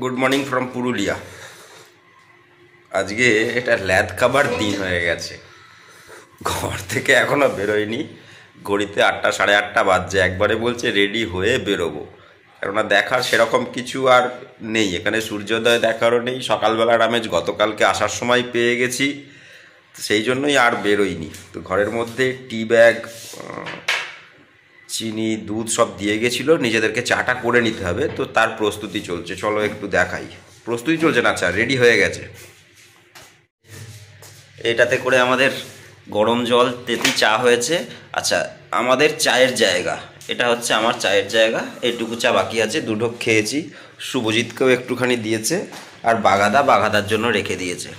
Good morning from Purulia. আজকে এটা ল্যাদ খাবার দিন হয়ে গেছে, ঘর থেকে এখনও বেরোয়নি। ঘড়িতে 8টা সাড়ে 8টা বাজছে, একবারে বলছে রেডি হয়ে বেরোবো। কেননা দেখার সেরকম কিছু আর নেই এখানে, সূর্যোদয় দেখারও নেই। সকালবেলার আমেজ গতকালকে আসার সময় পেয়ে গেছি, সেই জন্যই আর বেরোয়নি। তো ঘরের মধ্যে টি ব্যাগ, চিনি, দুধ সব দিয়ে গেছিলো, নিজেদেরকে চাটা করে নিতে হবে, তো তার প্রস্তুতি চলছে। চলো একটু দেখাই। প্রস্তুতি চলছে না, চা রেডি হয়ে গেছে। এটাতে করে আমাদের গরম জল তেঁতি চা হয়েছে। আচ্ছা, আমাদের চায়ের জায়গা এটা হচ্ছে, আমার চায়ের জায়গা। এইটুকু চা বাকি আছে, দুঢোক খেয়েছি। শুভজিৎকেও একটুখানি দিয়েছে, আর বাঘাদার জন্য রেখে দিয়েছে।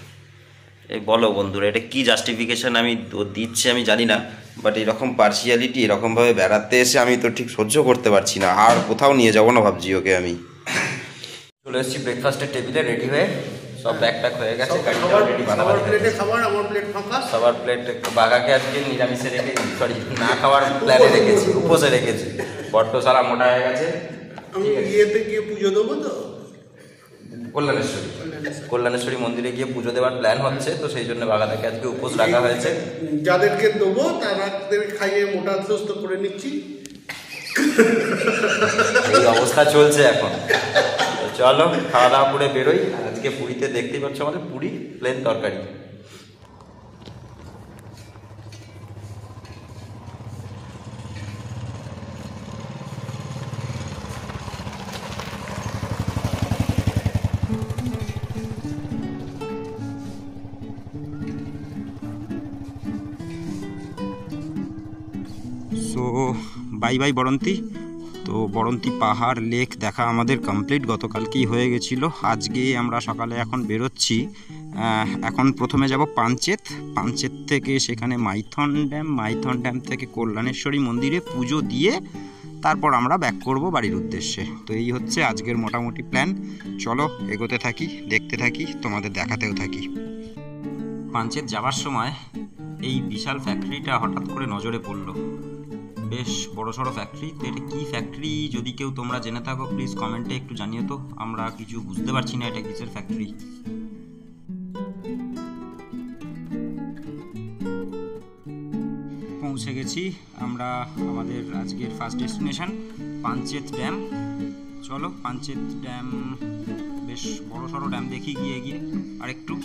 এই বলো বন্ধুরা, এটা কি জাস্টিফিকেশান আমি দিচ্ছি আমি জানি না, বাট এরকম পার্সিয়ালিটি, এরকমভাবে বেড়াতে এসে আমি তো ঠিক সহ্য করতে পারছি না। আর কোথাও নিয়ে যাবো না ভাবছি ওকে আমি। চলে এসেছি ব্রেকফাস্টের টেবিলে রেডি হয়ে, সব ব্যাগ ট্যাগ হয়ে গেছে। সবার প্লেট বাঘাকে আজকে নিরামিষে রেখে, সরি না খাওয়ার প্ল্যানে রেখেছি, উপোসে রেখেছি। বড্ড সারা মোটা হয়ে গেছে। গিয়ে পুজো দেবো তো কল্যাণেশ্বরী মন্দিরে গিয়ে পুজো দেওয়ার প্ল্যান হচ্ছে, তো সেই জন্য বাঘাটাকে আজকে উপোস রাখা হয়েছে। যাদেরকে দেবো তাদের খাইয়ে মোটা সুস্থ করে নিচ্ছি, এই অবস্থা চলছে এখন। চলো খাওয়া দাওয়া করে বেরোই। আজকে পুরীতে দেখতেই পাচ্ছ আমাদের পুরি প্লেন তরকারি। So bye bye Baranti. তো বরন্তি পাহাড় লেক দেখা আমাদের কমপ্লিট, গতকালকেই হয়ে গেছিলো। আজকে আমরা সকালে এখন বেরোচ্ছি। এখন প্রথমে যাব পাঞ্চেত থেকে সেখানে মাইথন ড্যাম থেকে কল্যাণেশ্বরী মন্দিরে পুজো দিয়ে তারপর আমরা ব্যাক করব বাড়ির উদ্দেশ্যে। তো এই হচ্ছে আজকের মোটামুটি প্ল্যান। চলো এগোতে থাকি, দেখতে থাকি, তোমাদের দেখাতেও থাকি। পাঞ্চেত যাওয়ার সময় এই বিশাল ফ্যাক্টরিটা হঠাৎ করে নজরে পড়লো। বেশ বড়সড় ফ্যাক্টরি। তো এটা কী ফ্যাক্টরি, যদি কেউ তোমরা জেনে থাকো প্লিজ কমেন্টে একটু জানিও তো। আমরা কিছু বুঝতে পারছি না এটা কিসের ফ্যাক্টরি। পৌঁছে গেছি আমরা আমাদের আজকের ফার্স্ট ডেস্টিনেশন পাঞ্চেত ড্যাম। চলো পাঞ্চেত ড্যাম, বেশ বড়সড় ড্যাম, দেখি গিয়ে আর একটু।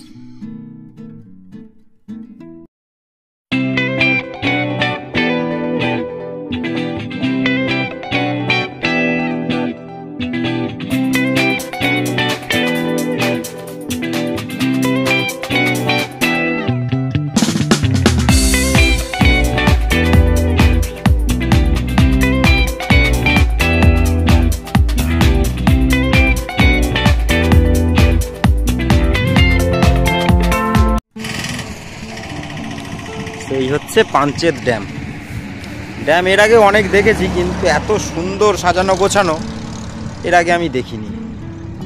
এই হচ্ছে পাঞ্চেত ড্যাম। এর আগে অনেক দেখেছি, কিন্তু এত সুন্দর সাজানো গোছানো এর আগে আমি দেখিনি।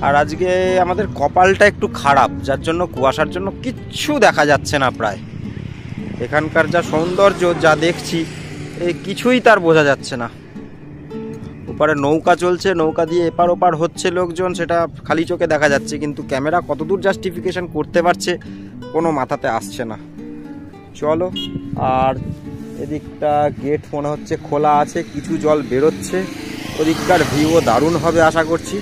আর আজকে আমাদের কপালটা একটু খারাপ, যার জন্য কুয়াশার জন্য কিচ্ছু দেখা যাচ্ছে না প্রায়। এখানকার যা সৌন্দর্য যা দেখছি, এই কিছুই তার বোঝা যাচ্ছে না। ওপারে নৌকা চলছে, নৌকা দিয়ে এপার ওপার হচ্ছে লোকজন, সেটা খালি চোখে দেখা যাচ্ছে, কিন্তু ক্যামেরা কতদূর জাস্টিফিকেশন করতে পারছে কোনো মাথাতে আসছে না। চলো, আর এদিকটা গেট মনে হচ্ছে খোলা আছে, কিছু জল বেরোচ্ছে। ওদিককার ভিউও দারুণ হবে আশা করছি।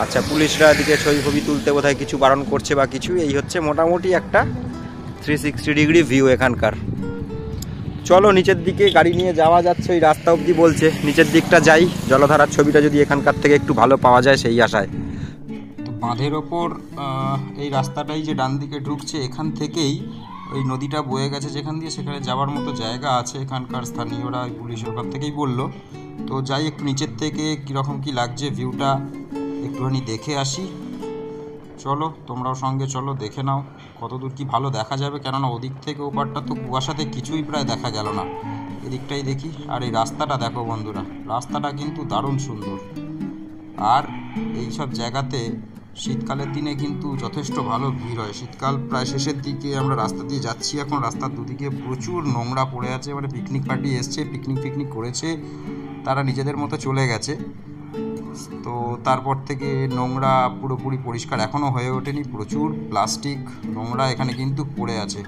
আচ্ছা, পুলিশরা এদিকে ছবি তুলতে বোধহয় কিছু বারণ করছে বা কিছু। এই হচ্ছে মোটামুটি একটা 360 ডিগ্রি ভিউ এখানকার। চলো নিচের দিকে গাড়ি নিয়ে যাওয়া যাচ্ছে, ওই রাস্তা অবধি বলছে, নিচের দিকটা যাই। জলধারার ছবিটা যদি এখানকার থেকে একটু ভালো পাওয়া যায় সেই আশায়। বাঁধের ওপর এই রাস্তাটাই যে ডান দিকে ঢুকছে, এখান থেকেই ওই নদীটা বয়ে গেছে যেখান দিয়ে, সেখানে যাওয়ার মতো জায়গা আছে। এখানকার স্থানীয়রা, পুলিশ ওখান থেকেই বললো। তো যাই, একটু নিচের থেকে কীরকম কী লাগছে ভিউটা একটুখানি দেখে আসি। চলো তোমরাও সঙ্গে চলো, দেখে নাও কতদূর কি ভালো দেখা যাবে। কেননা ওদিক থেকে ওপারটা তো কুয়াশাতে কিছুই প্রায় দেখা গেল না। এদিকটাই দেখি। আর এই রাস্তাটা দেখো বন্ধুরা, রাস্তাটা কিন্তু দারুণ সুন্দর। আর এই সব জায়গাতে শীতকালের দিনে কিন্তু যথেষ্ট ভালো ভিড় হয়। শীতকাল প্রায় শেষের দিকে আমরা রাস্তা দিয়ে যাচ্ছি এখন, রাস্তার দুদিকে প্রচুর নোংরা পড়ে আছে। মানে পিকনিক পার্টি এসছে, পিকনিক করেছে, তারা নিজেদের মতো চলে গেছে। তো তারপর থেকে নোংরা পুরোপুরি পরিষ্কার এখনও হয়ে ওঠেনি, প্রচুর প্লাস্টিক নোংরা এখানে কিন্তু পড়ে আছে।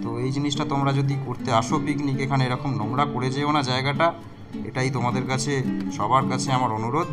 তো এই জিনিসটা তোমরা যদি করতে আসো পিকনিক, এখানে এরকম নোংরা করে যেও না জায়গাটা, এটাই তোমাদের কাছে সবার কাছে আমার অনুরোধ।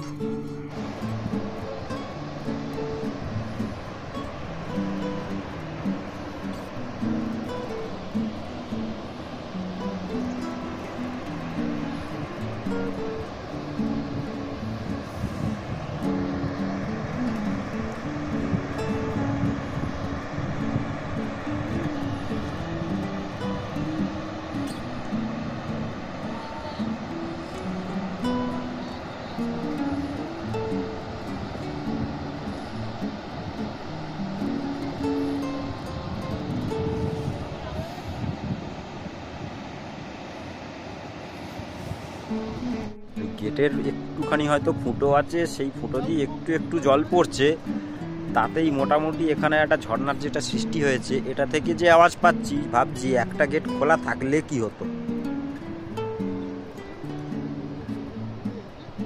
গেটের একটুখানি হয়তো ফুটো আছে, সেই ফুটো দিয়ে একটু একটু জল পড়ছে, তাতেই মোটামুটি এখানে একটা ঝর্ণার যেটা সৃষ্টি হয়েছে, এটা থেকে যে আওয়াজ পাচ্ছি ভাবছি একটা গেট খোলা থাকলে কি হতো।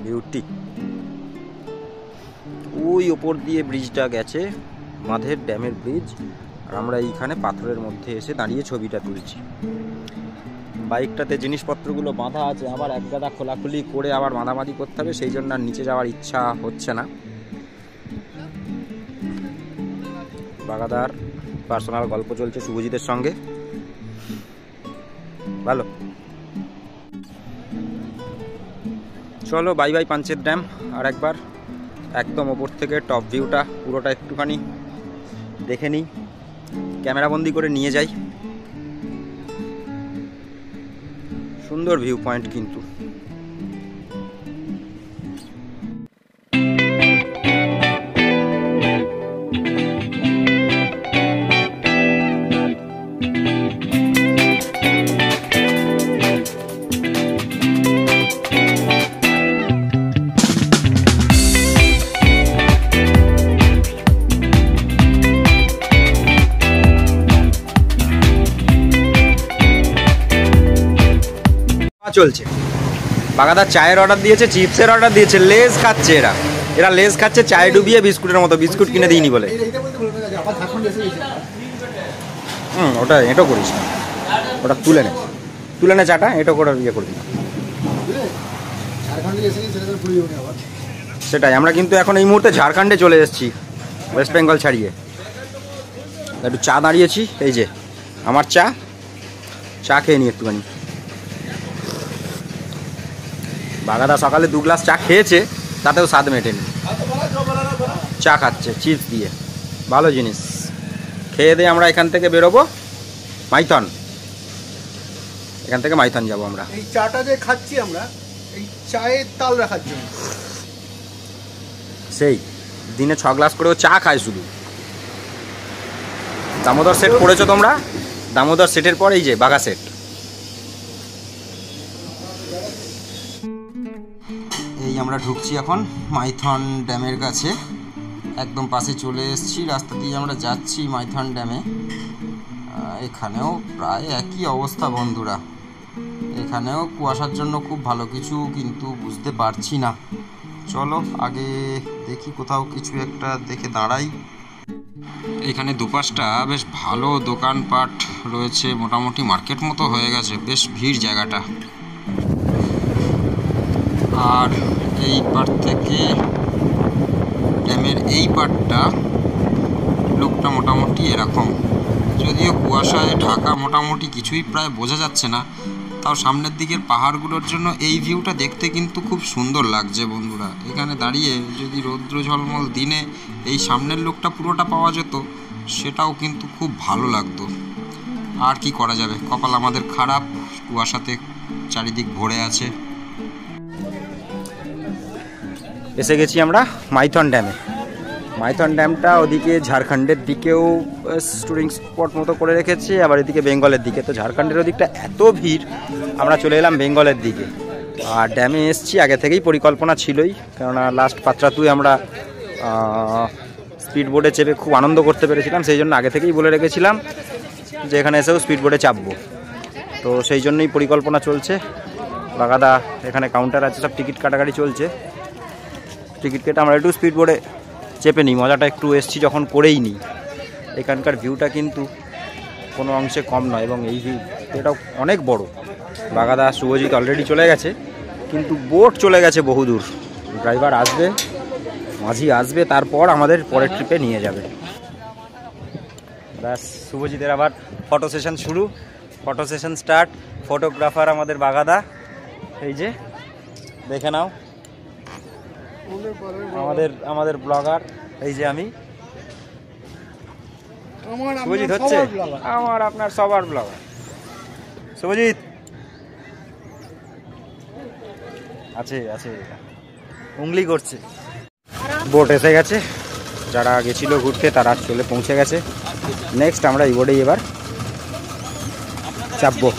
বিউটি। ওই ওপর দিয়ে ব্রিজটা গেছে, মাধের ড্যামের ব্রিজ, আর আমরা এইখানে পাথরের মধ্যে এসে দাঁড়িয়ে ছবিটা তুলছি। বাইকটাতে জিনিসপত্রগুলো বাঁধা আছে, আবার এক গাদা খোলাখুলি করে আবার বাঁধাবাঁধি করতে হবে, সেই জন্য আর নিচে যাওয়ার ইচ্ছা হচ্ছে না। বাগাদার পার্সোনাল গল্প চলছে শুভজিতের সঙ্গে, ভালো। চলো বাই বাই পাঞ্চেত ড্যাম। আর একবার একদম ওপর থেকে টপ ভিউটা পুরোটা একটুখানি দেখে নিই, ক্যামেরাবন্দি করে নিয়ে যাই। সুন্দর ভিউ পয়েন্ট কিন্তু। চলছে বাগাদা চায়ের অর্ডার দিয়েছে, চিপসের অর্ডার দিয়েছে, লেজ খাচ্ছে এরা লেজ খাচ্ছে চায়ে ডুবিয়ে বিস্কুটের মতো, বিস্কুট কিনে দিইনি বলে। ওটা এঁটো করিস না, ওটা তুলে নে চাটা, এঁটো করে ইয়ে করবি না। সেটাই, আমরা কিন্তু এখন এই মুহূর্তে ঝাড়খণ্ডে চলে এসেছি, ওয়েস্ট বেঙ্গল ছাড়িয়ে। একটু চা দাঁড়িয়েছি, এই যে আমার চা খেয়ে নি একটুখানি। বাগাদা সকালে 2 গ্লাস চা খেয়েছে, তাতেও স্বাদ মেটেনি, চা খাচ্ছে চিপস দিয়ে, ভালো জিনিস। খেয়ে দিয়ে আমরা এখান থেকে বেরোবো মাইথন, এখান থেকে মাইথন যাবো আমরা। এই চাটা যে খাচ্ছি আমরা, এই চায়ের তাল রাখার জন্য, সেই দিনে 6 গ্লাস করেও চা খায় শুধু। দামোদর সেট পড়েছো তোমরা, দামোদর সেটের পর এই যে বাঘা সেট। এই আমরা ঢুকছি এখন মাইথন ড্যামের কাছে, একদম পাশে চলে এসেছি, রাস্তা দিয়ে আমরা যাচ্ছি মাইথন ড্যামে। এখানেও প্রায় একই অবস্থা বন্ধুরা, এখানেও কুয়াশার জন্য খুব ভালো কিছু কিন্তু বুঝতে পারছি না। চলো আগে দেখি কোথাও কিছু একটা দেখে দাঁড়াই। এখানে দুপাশটা বেশ ভালো দোকানপাট রয়েছে, মোটামুটি মার্কেট মতো হয়ে গেছে, বেশ ভিড় জায়গাটা। আর এই পার থেকে ড্যামের এই পারটা লুকটা মোটামুটি এরকম, যদিও কুয়াশায় ঢাকা মোটামুটি কিছুই প্রায় বোঝা যাচ্ছে না, তাও সামনের দিকের পাহাড়গুলোর জন্য এই ভিউটা দেখতে কিন্তু খুব সুন্দর লাগছে বন্ধুরা। এখানে দাঁড়িয়ে যদি রৌদ্র ঝলমল দিনে এই সামনের লুকটা পুরোটা পাওয়া যেত, সেটাও কিন্তু খুব ভালো লাগতো। আর কি করা যাবে, কপাল আমাদের খারাপ, কুয়াশাতে চারিদিক ভরে আছে। এসে গেছি আমরা মাইথন ড্যামে। মাইথন ড্যামটা ওদিকে ঝাড়খণ্ডের দিকেও টুরিং স্পট মতো করে রেখেছে, আবার এদিকে বেঙ্গলের দিকে। তো ঝাড়খণ্ডের ওদিকটা এত ভিড়, আমরা চলে এলাম বেঙ্গলের দিকে। আর ড্যামে এসছি আগে থেকেই পরিকল্পনা ছিলই, কেননা লাস্ট পাত্রাতুই আমরা স্পিড বোটে চেপে খুব আনন্দ করতে পেরেছিলাম, সেই জন্য আগে থেকেই বলে রেখেছিলাম যে এখানে এসেও স্পিড বোটে চাপবো। তো সেই জন্যই পরিকল্পনা চলছে। বাগাদা এখানে কাউন্টার আছে, সব টিকিট কাটাকাটি চলছে। টিকিট কেটে আমরা একটু স্পিড বোর্ডে চেপে নিই, মজাটা একটু এসছি যখন করেই নিই। এখানকার ভিউটা কিন্তু কোনো অংশে কম নয় এবং এই ভিউ এটাও অনেক বড়। বাগাদা শুভজিৎ অলরেডি চলে গেছে, কিন্তু বোট চলে গেছে বহুদূর। ড্রাইভার আসবে, মাঝি আসবে, তারপর আমাদের পরের ট্রিপে নিয়ে যাবে। ব্যাস, শুভজিতের আবার ফটো সেশন শুরু, ফটো সেশন স্টার্ট। ফটোগ্রাফার আমাদের বাগাদা, এই যে দেখে নাও। আমাদের ব্লগার এই যে আমি, শুভজিৎ হচ্ছে আমার আপনার সবার ব্লগার। শুভজিৎ আছে আছে, উংলি করছে। বোট এসে গেছে, যারা গেছিল ঘুরতে তারা চলে পৌঁছে গেছে। নেক্সট আমরা এই বোটেই এবার চাপবো।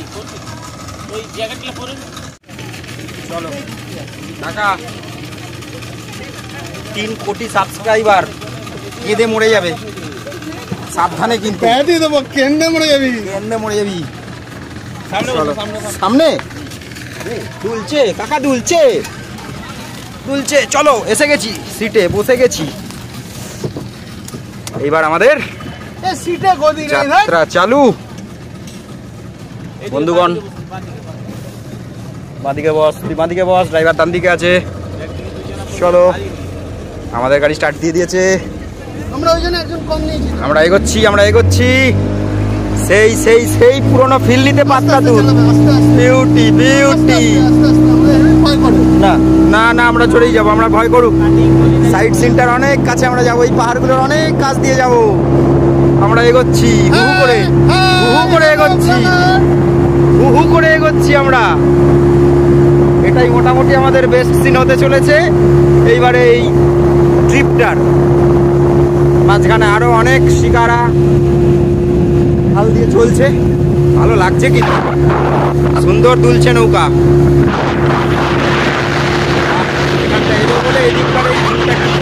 চলো টাকা 3 কোটি সাবস্ক্রাইবার কেঁদে মরে যাবে, সাবধানে কিন্তু দেবো, কেন্দ্রে মরে যাবি। সামনে দুলছে কাকা, দুলছে। চলো এসে গেছি, সিটে বসে গেছি। এইবার আমাদের সিটে গদি যাত্রা চালু। বন্ধুগণ বাঁদিকে বস, তুই বাঁদিকে বস, ড্রাইভার ডান দিকে আছে। চলো, আমাদের গাড়ি স্টার্ট দিয়ে দিয়েছে। আমরা এগোচ্ছি। সেই পুরোনো ফিল নিতে পাত্তা দুধ, বিউটি। না আমরা চলেই যাবো, আমরা ভয় করুক। সাইড সিনটার অনেক কাছে আমরা যাবো, এই পাহাড়গুলোর অনেক কাছ দিয়ে যাবো। আমরা এগোচ্ছি, হু করে এগোচ্ছি আমরা। এটাই মোটামুটি আমাদের বেস্ট সিন হতে চলেছে এইবারে এই ট্রিপটার। মাঝখানে আরো অনেক শিকারা হাল দিয়ে চলছে, ভালো লাগছে কিন্তু, সুন্দর দুলছে নৌকা। এখানটা এলো বলে এদিককার এই ভিউটা কিন্তু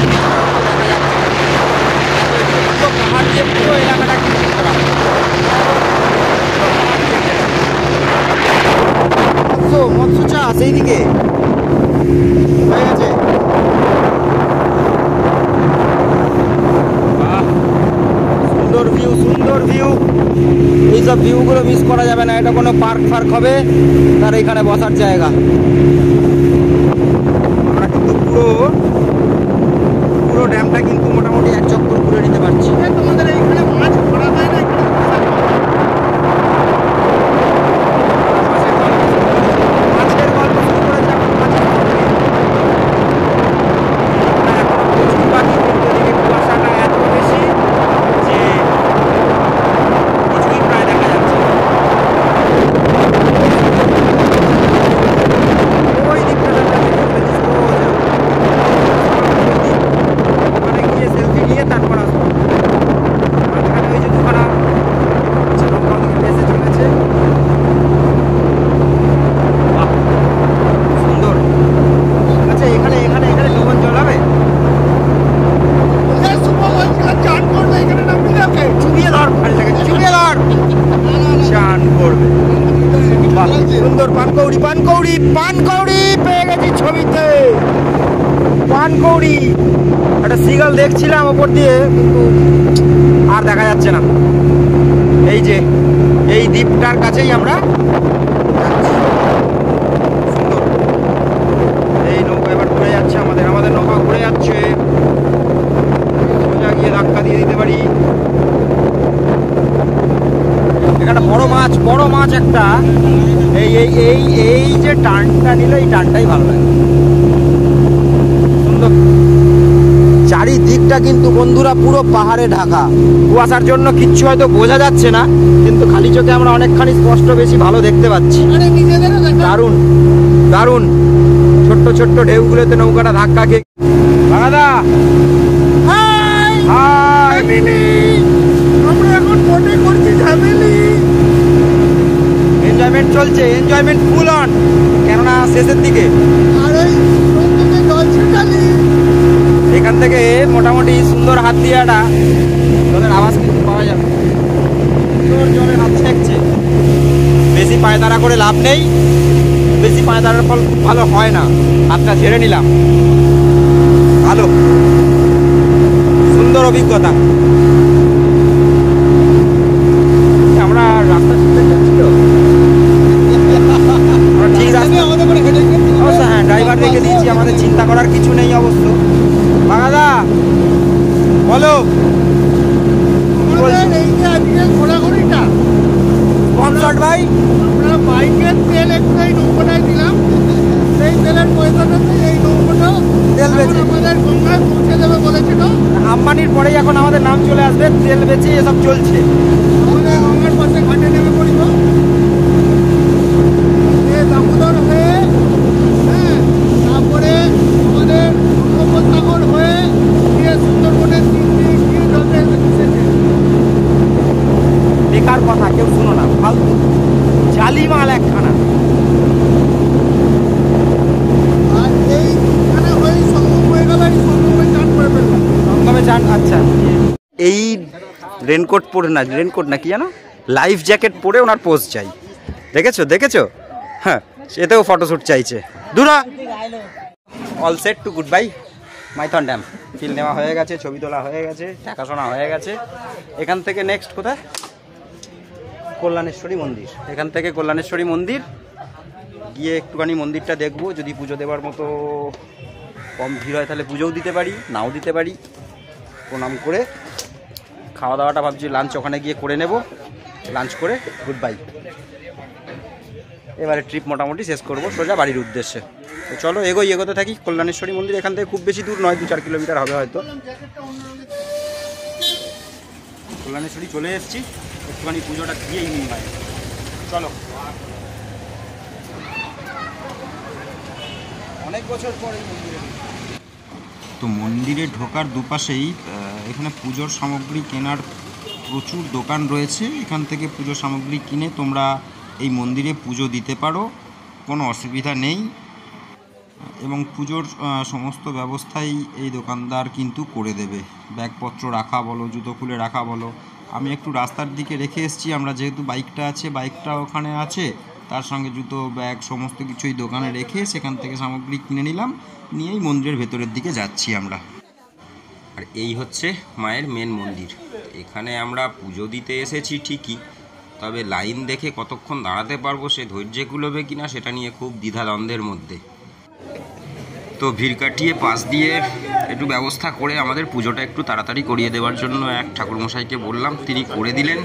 পাহাড় দিয়ে পুরো এলাকাটা কিন্তু করা। মৎস্য চাষ এইদিকে হয়ে গেছে। সুন্দর ভিউ। এইসব ভিউগুলো মিস করা যাবে না, এটা কোনো পার্ক হবে, তার এখানে বসার জায়গা। আমরা কিন্তু পুরো ড্যামটা কিন্তু মোটামুটি এক চক্কর ঘুরে নিতে পারছি। তোমাদের এইখানে মাছ ধরা হয় না? মাছের গল্প শুরু করে যাবো, প্রচুর বাকি, কিন্তু এদিকে কুয়াশাটা এত বেশি যে কিছুই প্রায় দেখা যাচ্ছে। ওই দিকটা ওখানে গিয়ে সেলফি নিয়ে তারপর আসবো। মাঝখানে ওই যে দুখানা নৌকা ভেসে চলেছে, সুন্দর। আচ্ছা, এখানে ডুবন জল হবে? চান করবে এখানে নামবি না? চুবিয়ে ধর, ফালটাকে চুবিয়ে ধর, চান করবে। সুন্দর পানকৌড়ি পেয়ে গেছি ছবিতে। পানকৌড়ি একটা সিগাল দেখছিলাম ওপর দিয়ে, কিন্তু আর দেখা যাচ্ছে না। এই যে এই দ্বীপটার কাছেই আমরা যাচ্ছি। সুন্দর, এই নৌকা এবার ঘুরে যাচ্ছে, আমাদের নৌকা ঘুরে যাচ্ছে। সোজা গিয়ে ধাক্কা দিয়ে দিতে পারি। এখানে বড় মাছ একটা। এই যে টানটা নিল, এই টানটাই ভালো লাগে। সুন্দর চারিদিকটা কিন্তু বন্ধুরা পুরো পাহাড়ে ঢাকা। কুয়াশার জন্য কিচ্ছু হয়তো বোঝা যাচ্ছে না, কিন্তু খালি চোখে আমরা অনেকখানি স্পষ্ট বেশি ভালো দেখতে পাচ্ছি। দারুণ ছোট্ট ঢেউগুলোতে নৌকাটা ধাক্কা খেয়ে। বাগাদা আমরা এখন বোটে করছি ঝামেলি। এনজয়মেন্ট চলছে, এনজয়মেন্ট ফুল অন, কেননা শেষের দিকে। এখান থেকে মোটামুটি সুন্দর হাত দিয়াটা জলের আওয়াজ কিন্তু পাওয়া যাবে। সুন্দর জলের হাত ছেঁকছে। বেশি পায়তারা করে লাভ নেই, বেশি পায়তারার ফল খুব ভালো হয় না। হাতটা ছেড়ে নিলাম। ভালো, সুন্দর অভিজ্ঞতা। আমরা রাস্তা ঠিক যাচ্ছি তো, ঠিক রাস্তা অবশ্য, হ্যাঁ ড্রাইভার রেখে দিয়েছি, আমাদের চিন্তা করার কিছু নেই অবশ্য। বাগাদা বলো, ঘোরাঘুরিটা স্পন্সর্ড ভাই। আমরা বাইকের তেল একটু এই নৌকোটায় দিলাম, সেই তেলের পয়সাটাতে এই নৌকোটা তেল বেচে আমাদের গঙ্গায় পৌঁছে দেবে বলেছিল। আম্বানির পরেই এখন আমাদের নাম চলে আসবে, তেল বেচে এসব চলছে। আমাদের গঙ্গার পাশে ঘাটে নেমে পড়িব, দামোদর হয়ে, হ্যাঁ, তারপরে আমাদের বঙ্গোপসাগর হয়ে গিয়ে সুন্দরবনের দিক দিয়ে গিয়ে জলে এসেছে। বেকার কথা, কেউ শুনো না, ফালতু জালি মাল একখানা। আর এইখানে হয়ে সঙ্গম হয়ে গেল, এই সঙ্গমে চান করে ফেললাম। সঙ্গমে চান, আচ্ছা। এই রেনকোট পরে না, রেনকোট না কি জানো, লাইফ জ্যাকেট পরে ওনার পোজ চাই, দেখেছো দেখেছো? হ্যাঁ, এতেও ফটোশ্যুট চাইছে। দুরা all set to goodbye Maithon dam. Feel নেওয়া হয়ে গেছে, ছবি তোলা হয়ে গেছে, দেখাশোনা হয়ে গেছে। এখান থেকে নেক্সট কোথায়? কল্যাণেশ্বরী মন্দির। এখান থেকে কল্যাণেশ্বরী মন্দির গিয়ে একটুখানি মন্দিরটা দেখবো, যদি পুজো দেওয়ার মতো কম ভিড় হয় তাহলে পুজোও দিতে পারি, নাও দিতে পারি। প্রণাম করে খাওয়া দাওয়াটা ভাবছি লাঞ্চ ওখানে গিয়ে করে নেব, লাঞ্চ করে গুড বাই। এবারে ট্রিপ মোটামুটি শেষ করব সোজা বাড়ির উদ্দেশ্যে। তো চলো এগোতে থাকি। কল্যাণেশ্বরী মন্দির এখান থেকে খুব বেশি দূর নয়, 2-4 কিলোমিটার হবে হয়তো। কল্যাণেশ্বরী চলে এসেছি, একটুখানি পুজোটা দিয়েই নিই ভাই, চলো। অনেক বছর পরে মন্দিরে, তো মন্দিরে ঢোকার দুপাশেই এখানে পুজোর সামগ্রী কেনার প্রচুর দোকান রয়েছে। এখান থেকে পুজোর সামগ্রী কিনে তোমরা এই মন্দিরে পুজো দিতে পারো, কোনো অসুবিধা নেই। এবং পুজোর সমস্ত ব্যবস্থাই এই দোকানদার কিন্তু করে দেবে, ব্যাগপত্র রাখা বলো, জুতো খুলে রাখা বলো। আমি একটু রাস্তার দিকে রেখে এসেছি, আমরা যেহেতু বাইকটা আছে, বাইকটা ওখানে আছে, তার সঙ্গে জুতো ব্যাগ সমস্ত কিছুই দোকানে রেখে সেখান থেকে সামগ্রী কিনে নিলাম, নিয়েই মন্দিরের ভেতরের দিকে যাচ্ছি আমরা। আর এই হচ্ছে মায়ের মেন মন্দির। এখানে আমরা পুজো দিতে এসেছি ঠিকই, তবে লাইন দেখে কতক্ষণ দাঁড়াতে পারবো, সে ধৈর্য কুলোবে কিনা সেটা নিয়ে খুব দ্বিধাদ্বন্দ্বের মধ্যে। তো ভিড় কাটিয়ে পাশ দিয়ে একটু ব্যবস্থা করে আমাদের পুজোটা একটু তাড়াতাড়ি করিয়ে দেওয়ার জন্য এক ঠাকুরমশাইকে বললাম, তিনি করে দিলেন।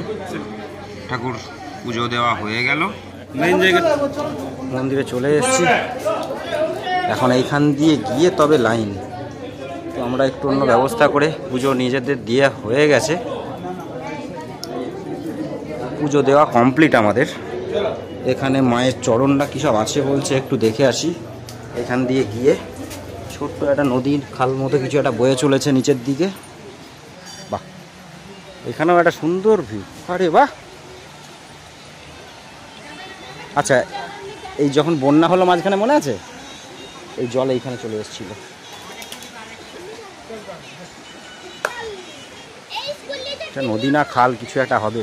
ঠাকুর পুজো দেওয়া হয়ে গেল। মেন জায়গা মন্দিরে চলে এসেছি, এখন এইখান দিয়ে গিয়ে তবে লাইন। তো আমরা একটু অন্য ব্যবস্থা করে পুজো নিজেদের দিয়ে হয়ে গেছে, পুজো দেওয়া কমপ্লিট আমাদের। এখানে মায়ের চরণটা কী সব আছে বলছে, একটু দেখে আসি। এখান দিয়ে গিয়ে ছোট্ট একটা নদীর খাল মতো কিছু একটা বয়ে চলেছে নিচের দিকে। বাহ, এখানেও একটা সুন্দর ভিউ, আরে বাহ। আচ্ছা, এই যখন বন্যা হলো মাঝখানে মনে আছে, এই জল এইখানে চলে এসেছিল। এটা নদী না খাল কিছু একটা হবে,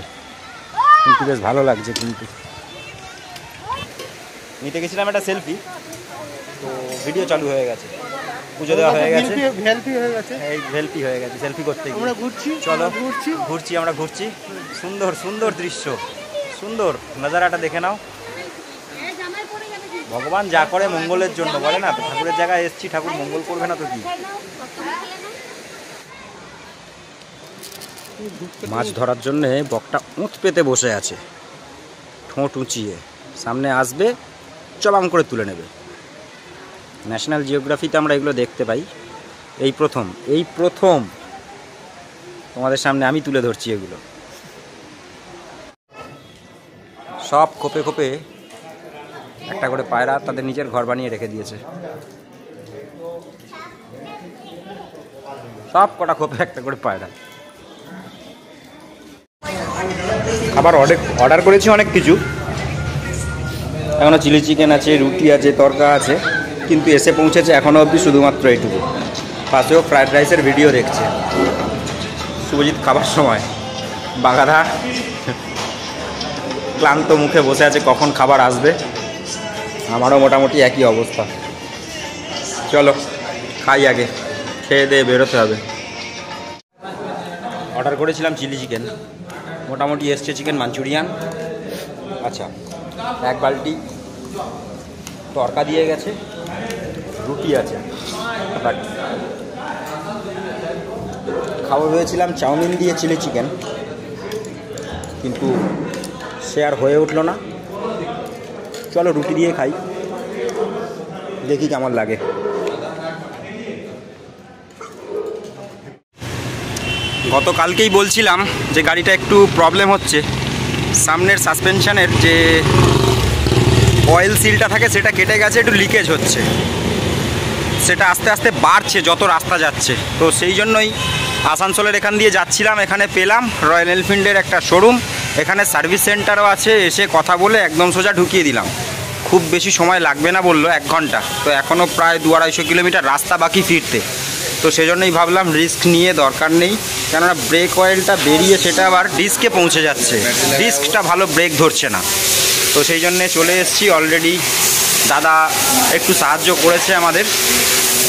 কিন্তু বেশ ভালো লাগছে। কিন্তু নিতে গেছিলাম একটা সেলফি, তো ভিডিও চালু হয়ে গেছে, পুজো দেওয়া হয়ে গেছে, এই ভেলপি হয়ে গেছে সেলফি করতে গিয়ে। আমরা ঘুরছি, চলো ঘুরছি, আমরা ঘুরছি। সুন্দর সুন্দর দৃশ্য, সুন্দর নজারাটা দেখে নাও। ভগবান যা করে মঙ্গলের জন্য বলে না, তো ঠাকুরের জায়গায় এসছি, ঠাকুর মঙ্গল করবে না তো কি। মাছ ধরার জন্যে বকটা উঁচ পেতে বসে আছে, ঠোঁট উঁচিয়ে, সামনে আসবে চলাম করে তুলে নেবে। ন্যাশনাল জিওগ্রাফিতে আমরা এগুলো দেখতে পাই, এই প্রথম তোমাদের সামনে আমি তুলে ধরছি এগুলো। সব খোপে খোপে একটা করে পায়রা তাদের নিজের ঘর বানিয়ে রেখে দিয়েছে, সব কটা খোপে একটা করে পায়রা। খাবার অর্ডার করেছি অনেক কিছু, এখনও চিলি চিকেন আছে, রুটি আছে, তরকা আছে, কিন্তু এসে পৌঁছেছে এখনও অবধি শুধুমাত্র এইটুকু। পাশেও ফ্রায়েড রাইসের ভিডিও দেখছে শুভজিৎ খাবার সময়। বাঘাধা ক্লান্ত মুখে বসে আছে, কখন খাবার আসবে। আমারও মোটামুটি একই অবস্থা। চলো খাই আগে, খেয়ে দিয়ে বেরোতে হবে। অর্ডার করেছিলাম চিলি চিকেন, মোটামুটি এসছে চিকেন মাঞ্চুরিয়ান। আচ্ছা, এক বালতি তরকা দিয়ে গেছে, রুটি আছে, বাট খাবার ভেবেছিলাম চাউমিন দিয়ে চিলি চিকেন, কিন্তু সে আর হয়ে উঠলো না। চলো রুটি দিয়ে খাই, দেখি কেমন লাগে। গতকালকেই বলছিলাম যে গাড়িটা একটু প্রবলেম হচ্ছে, সামনের সাসপেনশনের যে অয়েল সিলটা থাকে সেটা কেটে গেছে, একটু লিকেজ হচ্ছে, সেটা আস্তে আস্তে বাড়ছে যত রাস্তা যাচ্ছে। তো সেই জন্যই আসানসোলের এখান দিয়ে যাচ্ছিলাম, এখানে পেলাম রয়্যাল এনফিল্ডের একটা শোরুম, এখানে সার্ভিস সেন্টারও আছে, এসে কথা বলে একদম সোজা ঢুকিয়ে দিলাম। খুব বেশি সময় লাগবে না বললো, 1 ঘন্টা। তো এখনও প্রায় 200-250 কিলোমিটার রাস্তা বাকি ফিরতে। তো সেজন্যই ভাবলাম রিস্ক নিয়ে দরকার নেই, কেননা ব্রেক অয়েলটা বেরিয়ে সেটা আবার ডিস্কে পৌঁছে যাচ্ছে, ডিস্কটা ভালো ব্রেক ধরছে না। তো সেই জন্যে চলে এসেছি। অলরেডি দাদা একটু সাহায্য করেছে আমাদের,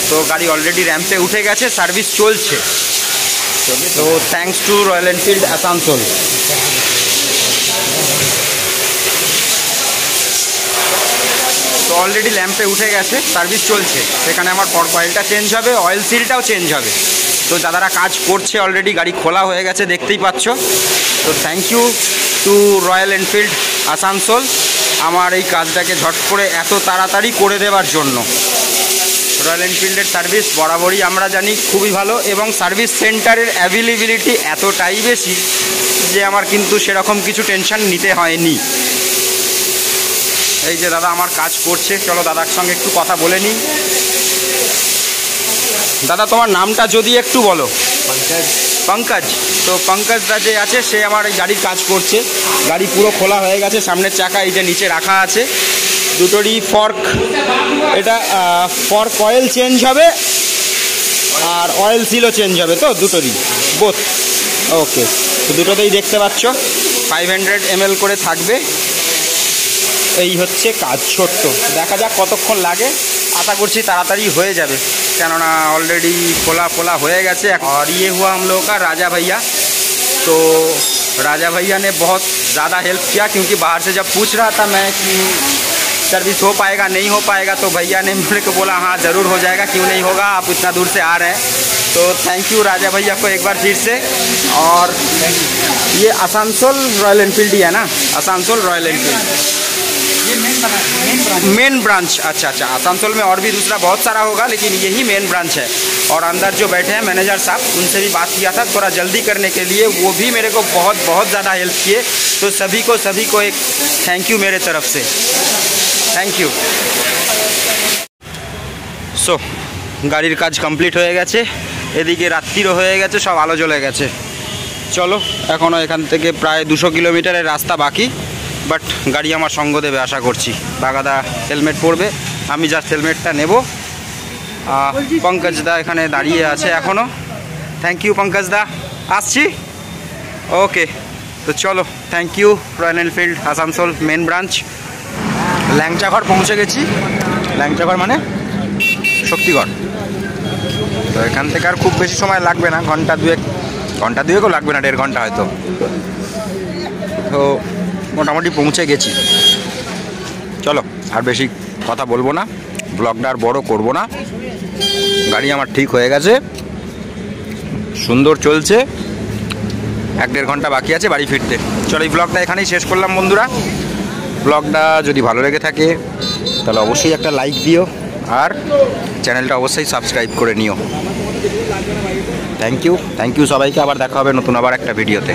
তো গাড়ি অলরেডি র্যাম্পে উঠে গেছে, সার্ভিস চলছে। তো thanks to Royal Enfield Asansol. তো অলরেডি ল্যাম্পে উঠে গেছে, সার্ভিস চলছে। সেখানে আমার পর অয়েলটা চেঞ্জ হবে, অয়েল সিলটাও চেঞ্জ হবে। তো দাদারা কাজ করছে, অলরেডি গাড়ি খোলা হয়ে গেছে, দেখতেই পাচ্ছ। তো thank you to Royal Enfield Asansol আমার এই কাজটাকে ঝট করে এত তাড়াতাড়ি করে দেওয়ার জন্য। রয়্যাল এনফিল্ডের সার্ভিস বরাবরই আমরা জানি খুবই ভালো, এবং সার্ভিস সেন্টারের অ্যাভেলেবিলিটি এতটাই বেশি যে আমার কিন্তু সেরকম কিছু টেনশন নিতে হয়নি। এই যে দাদা আমার কাজ করছে, চলো দাদার সঙ্গে একটু কথা বলে নিই। দাদা তোমার নামটা যদি একটু বলো। পঙ্কজ। তো পঙ্কজ দা যে আছে সে আমার এই গাড়ির কাজ করছে, গাড়ি পুরো খোলা হয়ে গেছে, সামনের চাকা এই যে নিচে রাখা আছে, দুটোরই ফর্ক, এটা ফর্ক অয়েল চেঞ্জ হবে আর অয়েল সিলও চেঞ্জ হবে, তো দুটোরই বোথ। ওকে, তো দুটোতেই দেখতে পাচ্ছ 500 ml করে থাকবে। এই হচ্ছে কাজ, ছোট্ট, দেখা যাক কতক্ষণ লাগে, আশা করছি তাড়াতাড়ি হয়ে যাবে, কেননা অলরেডি খোলা হয়ে गए। और ये हुआ हम लोगों का राजा भैया। तो राजा भैया ने बहुत ज़्यादा हेल्प किया, क्योंकि बाहर से जब पूछ रहा था मैं कि सर्विस हो पाएगा नहीं हो पाएगा, तो भैया ने मेरे को बोला हाँ ज़रूर हो जाएगा, क्यों नहीं होगा, आप इतना दूर से आ रहे हैं। तो थैंक यू राजा भैया को एक बार फिर से। और ये आसानसोल रॉयल एनफील्ड ही है ना, Asansol royal Enfield main branch. अच्छा, आसानसोल में और भी दूसरा बहुत सारा होगा, लेकिन यही मेन ब्रांच है। और अंदर जो बैठे हैं मैनेजर साहब, उनसे भी बात किया था थोड़ा जल्दी करने के लिए, वो भी मेरे को बहुत ज़्यादा हेल्प किए। तो सभी को एक थैंक यू मेरे तरफ से, थैंक यू। सो गाड़िर काज कमप्लीट हो गए, एदिके रात्रिरो हो गए, सब आलो जले गए। चलो एखोनो एखान थेके प्राय 200 किलोमीटर रास्ता बाकी, बाट गाड़ी आमार संग देवे आशा करছি। बागादा हेलमेट पड़बे, आमी जास्ट हेलमेटटा नेब। पंकज दा एखाने दाड़िये आछे एखोनो। थैंक यू पंकज दा, आसছি। ओके, तो चलो thank you Royal Enfield Asansol main branch. Langchaghar পৌঁছে গেছি। ল্যাংচাঘর মানে শক্তিগড়। তো এখান থেকে আর খুব বেশি সময় লাগবে না, ঘন্টা দুয়েকও লাগবে না, 1.5 ঘন্টা হয়তো। তো মোটামুটি পৌঁছে গেছি। চলো আর বেশি কথা বলবো না, ব্লগটা আর বড় করবো না। গাড়ি আমার ঠিক হয়ে গেছে, সুন্দর চলছে, 1-1.5 ঘন্টা বাকি আছে বাড়ি ফিরতে। চলো এই ব্লগটা এখানেই শেষ করলাম বন্ধুরা। ব্লগটা যদি ভালো লেগে থাকে তাহলে অবশ্যই একটা লাইক দিও, আর চ্যানেলটা অবশ্যই সাবস্ক্রাইব করে নিও। থ্যাংক ইউ সবাইকে, আবার দেখা হবে নতুন আবার একটা ভিডিওতে।